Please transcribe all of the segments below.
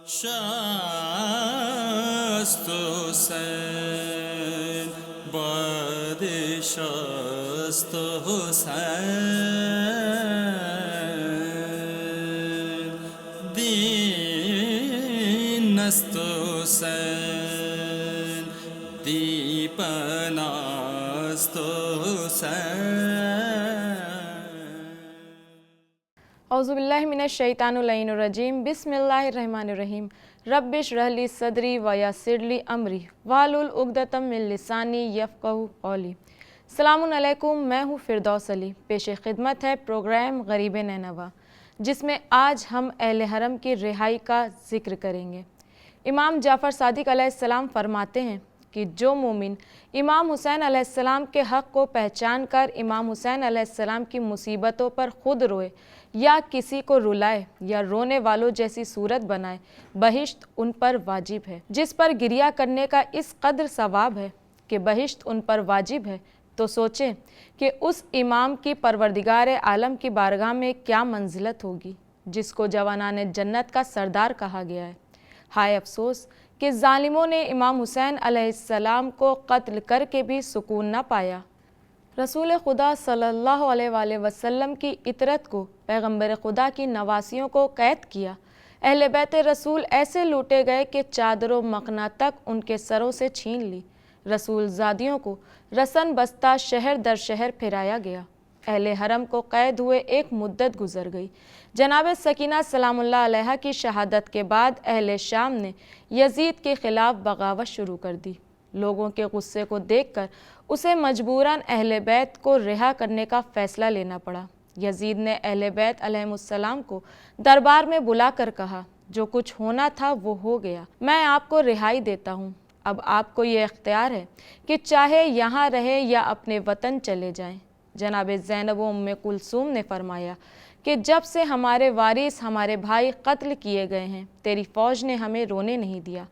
شست حسین باد شست حسین دین است حسین دیپن است حسین. اعوذ باللہ من الشیطان الرجیم. بسم اللہ الرحمن الرحیم. رب اشرح لی صدری ویسر لی امری واحلل عقدۃ من لسانی یفقہوا قولی. السلام علیکم، میں ہوں فردوس علی. پیش خدمت ہے پروگرام غریب نینوا، جس میں آج ہم اہل حرم کی رہائی کا ذکر کریں گے. امام جعفر صادق علیہ السلام فرماتے ہیں کہ جو مومن امام حسین علیہ السلام کے حق کو پہچان کر امام حسین علیہ السلام کی مصیبتوں پر خود روئے یا کسی کو رلائے یا رونے والوں جیسی صورت بنائے، بہشت ان پر واجب ہے. جس پر گریہ کرنے کا اس قدر ثواب ہے کہ بہشت ان پر واجب ہے، تو سوچیں کہ اس امام کی پروردگار عالم کی بارگاہ میں کیا منزلت ہوگی جس کو جوانان جنت کا سردار کہا گیا ہے. ہائے افسوس کہ ظالموں نے امام حسین علیہ السلام کو قتل کر کے بھی سکون نہ پایا. رسول خدا صلی اللہ علیہ وآلہ وسلم کی اطرت کو، پیغمبر خدا کی نواسیوں کو قید کیا. اہل بیت رسول ایسے لوٹے گئے کہ چادر و مقنا تک ان کے سروں سے چھین لی. رسول زادیوں کو رسن بستہ شہر در شہر پھرایا گیا. اہل حرم کو قید ہوئے ایک مدت گزر گئی. جناب سکینہ سلام اللہ علیہا کی شہادت کے بعد اہل شام نے یزید کے خلاف بغاوت شروع کر دی. لوگوں کے غصے کو دیکھ کر اسے مجبوراً اہل بیت کو رہا کرنے کا فیصلہ لینا پڑا. یزید نے اہل بیت علیہ السلام کو دربار میں بلا کر کہا، جو کچھ ہونا تھا وہ ہو گیا، میں آپ کو رہائی دیتا ہوں. اب آپ کو یہ اختیار ہے کہ چاہے یہاں رہیں یا اپنے وطن چلے جائیں. جناب زینب و ام کلثوم نے فرمایا کہ جب سے ہمارے وارث ہمارے بھائی قتل کیے گئے ہیں، تیری فوج نے ہمیں رونے نہیں دیا.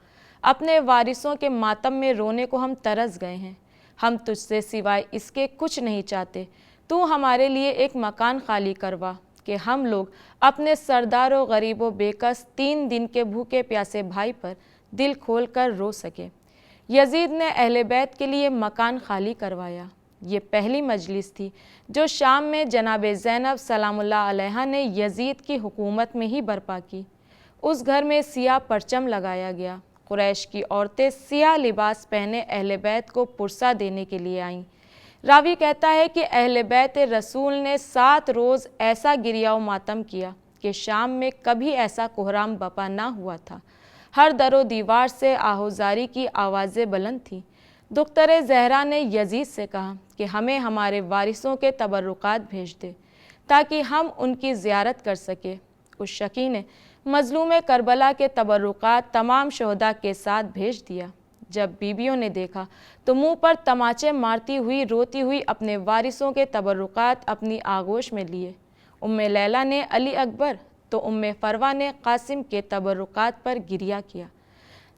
اپنے وارثوں کے ماتم میں رونے کو ہم ترس گئے ہیں. ہم تجھ سے سوائے اس کے کچھ نہیں چاہتے. تو ہمارے لیے ایک مکان خالی کروا کہ ہم لوگ اپنے سردار و غریب و بےکس 3 دن کے بھوکے پیاسے بھائی پر دل کھول کر رو سکے. یزید نے اہل بیت کے لیے مکان خالی کروایا. یہ پہلی مجلس تھی جو شام میں جناب زینب سلام اللہ علیہا نے یزید کی حکومت میں ہی برپا کی. اس گھر میں سیاہ پرچم لگایا گیا. قریش کی عورتیں سیاہ لباس پہنے اہل بیت کو پرسہ دینے کے لیے آئیں. راوی کہتا ہے کہ اہل بیت رسول نے 7 روز ایسا گریہ و ماتم کیا کہ شام میں کبھی ایسا کوہرام بپا نہ ہوا تھا. ہر در و دیوار سے آہوزاری کی آوازیں بلند تھیں. دختر زہرا نے یزید سے کہا کہ ہمیں ہمارے وارثوں کے تبرکات بھیج دے تاکہ ہم ان کی زیارت کر سکیں. اس شقی نے مظلوم کربلا کے تبرکات تمام شہداء کے ساتھ بھیج دیا. جب بیویوں نے دیکھا تو منہ پر تماچے مارتی ہوئی روتی ہوئی اپنے وارثوں کے تبرکات اپنی آغوش میں لیے. ام لیلہ نے علی اکبر تو ام فروہ نے قاسم کے تبرکات پر گریہ کیا.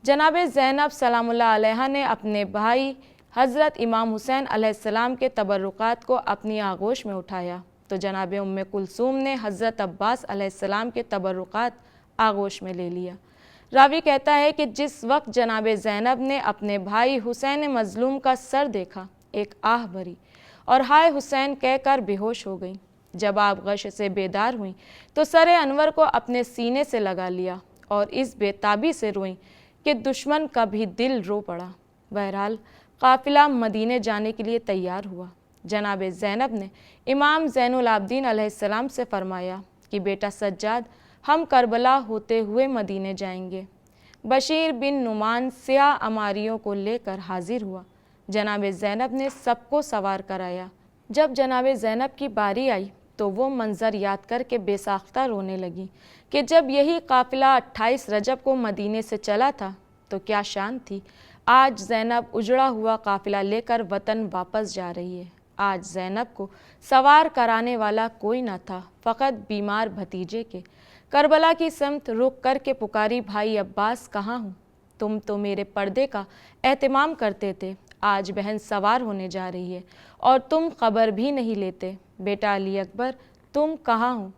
جناب زینب سلام اللہ علیہا نے اپنے بھائی حضرت امام حسین علیہ السلام کے تبرکات کو اپنی آغوش میں اٹھایا تو جناب ام کلثوم نے حضرت عباس علیہ السلام کے تبرکات آغوش میں لے لیا. راوی کہتا ہے کہ جس وقت جناب زینب نے اپنے بھائی حسین مظلوم کا سر دیکھا، ایک آہ بھری اور ہائے حسین کہہ کر بے ہوش ہو گئیں. جب آپ غش سے بیدار ہوئیں تو سر انور کو اپنے سینے سے لگا لیا اور اس بے تابی سے روئیں کہ دشمن کا بھی دل رو پڑا. بہرحال قافلہ مدینے جانے کے لیے تیار ہوا. جناب زینب نے امام زین العابدین علیہ السلام سے فرمایا کہ بیٹا سجاد، ہم کربلا ہوتے ہوئے مدینے جائیں گے. بشیر بن نعمان سیاہ اماریوں کو لے کر حاضر ہوا. جناب زینب نے سب کو سوار کرایا. جب جناب زینب کی باری آئی تو وہ منظر یاد کر کے بے ساختہ رونے لگی کہ جب یہی قافلہ 28 رجب کو مدینے سے چلا تھا تو کیا شان تھی. آج زینب اجڑا ہوا قافلہ لے کر وطن واپس جا رہی ہے. آج زینب کو سوار کرانے والا کوئی نہ تھا، فقط بیمار بھتیجے کے. کربلا کی سمت رخ کر کے پکاری، بھائی عباس کہاں ہوں؟ تم تو میرے پردے کا اہتمام کرتے تھے. آج بہن سوار ہونے جا رہی ہے اور تم خبر بھی نہیں لیتے. بیٹا علی اکبر، تم کہاں ہو؟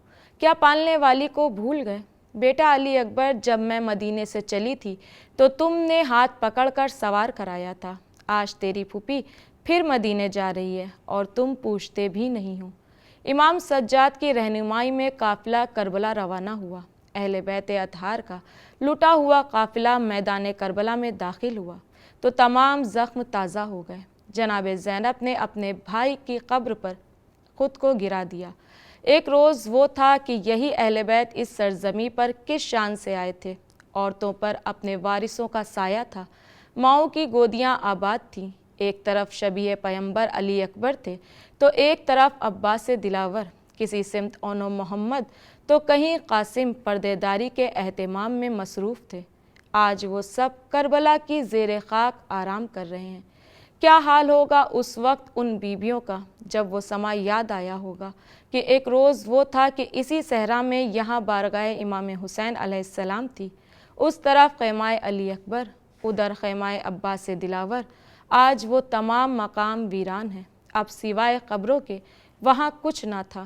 کیا پالنے والی کو بھول گئے؟ بیٹا علی اکبر، جب میں مدینے سے چلی تھی تو تم نے ہاتھ پکڑ کر سوار کرایا تھا۔ آج تیری پھوپھی پھر مدینے جا رہی ہے اور تم پوچھتے بھی نہیں ہو۔ امام سجاد کی رہنمائی میں قافلہ کربلا روانہ ہوا۔ اہل بیت اطہار کا لٹا ہوا قافلہ میدان کربلا میں داخل ہوا تو تمام زخم تازہ ہو گئے۔ جناب زینب نے اپنے بھائی کی قبر پر خود کو گرا دیا۔ ایک روز وہ تھا کہ یہی اہل بیت اس سرزمین پر کس شان سے آئے تھے۔ عورتوں پر اپنے وارثوں کا سایہ تھا، ماؤں کی گودیاں آباد تھیں۔ ایک طرف شبیہ پیمبر علی اکبر تھے تو ایک طرف عباس دلاور، کسی سمت اونو محمد تو کہیں قاسم پردے داری کے اہتمام میں مصروف تھے۔ آج وہ سب کربلا کی زیر خاک آرام کر رہے ہیں۔ کیا حال ہوگا اس وقت ان بیویوں کا جب وہ سما یاد آیا ہوگا کہ ایک روز وہ تھا کہ اسی صحرا میں یہاں بارگاہ امام حسین علیہ السلام تھی، اس طرف خیمہ علی اکبر، ادھر خیمہ عباس دلاور۔ آج وہ تمام مقام ویران ہیں، اب سوائے قبروں کے وہاں کچھ نہ تھا۔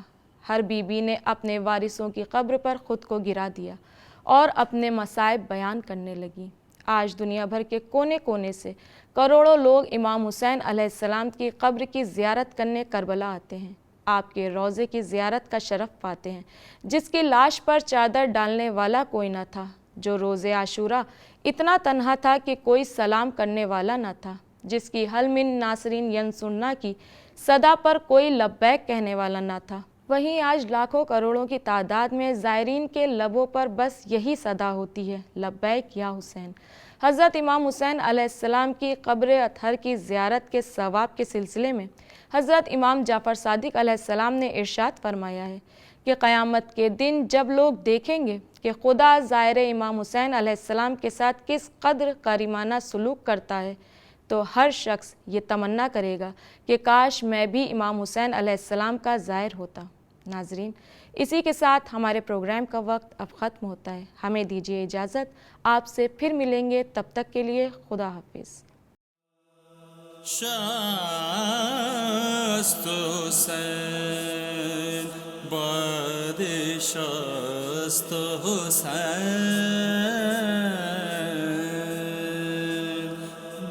ہر بی بی نے اپنے وارثوں کی قبر پر خود کو گرا دیا اور اپنے مصائب بیان کرنے لگی۔ آج دنیا بھر کے کونے کونے سے کروڑوں لوگ امام حسین علیہ السلام کی قبر کی زیارت کرنے کربلا آتے ہیں، آپ کے روضے کی زیارت کا شرف پاتے ہیں، جس کی لاش پر چادر ڈالنے والا کوئی نہ تھا، جو روز عاشورہ اتنا تنہا تھا کہ کوئی سلام کرنے والا نہ تھا، جس کی حل من ناصرین ینصرنا کی صدا پر کوئی لبیک کہنے والا نہ تھا۔ وہیں آج لاکھوں کروڑوں کی تعداد میں زائرین کے لبوں پر بس یہی صدا ہوتی ہے، لبیک یا حسین۔ حضرت امام حسین علیہ السلام کی قبر اطہر کی زیارت کے ثواب کے سلسلے میں حضرت امام جعفر صادق علیہ السلام نے ارشاد فرمایا ہے کہ قیامت کے دن جب لوگ دیکھیں گے کہ خدا زائر امام حسین علیہ السلام کے ساتھ کس قدر کریمانہ سلوک کرتا ہے تو ہر شخص یہ تمنا کرے گا کہ کاش میں بھی امام حسین علیہ السلام کا زائر ہوتا۔ ناظرین، اسی کے ساتھ ہمارے پروگرام کا وقت اب ختم ہوتا ہے۔ ہمیں دیجیے اجازت، آپ سے پھر ملیں گے، تب تک کے لیے خدا حافظ۔ شست حسین بادشاست حسین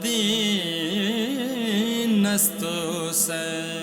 دین است حسین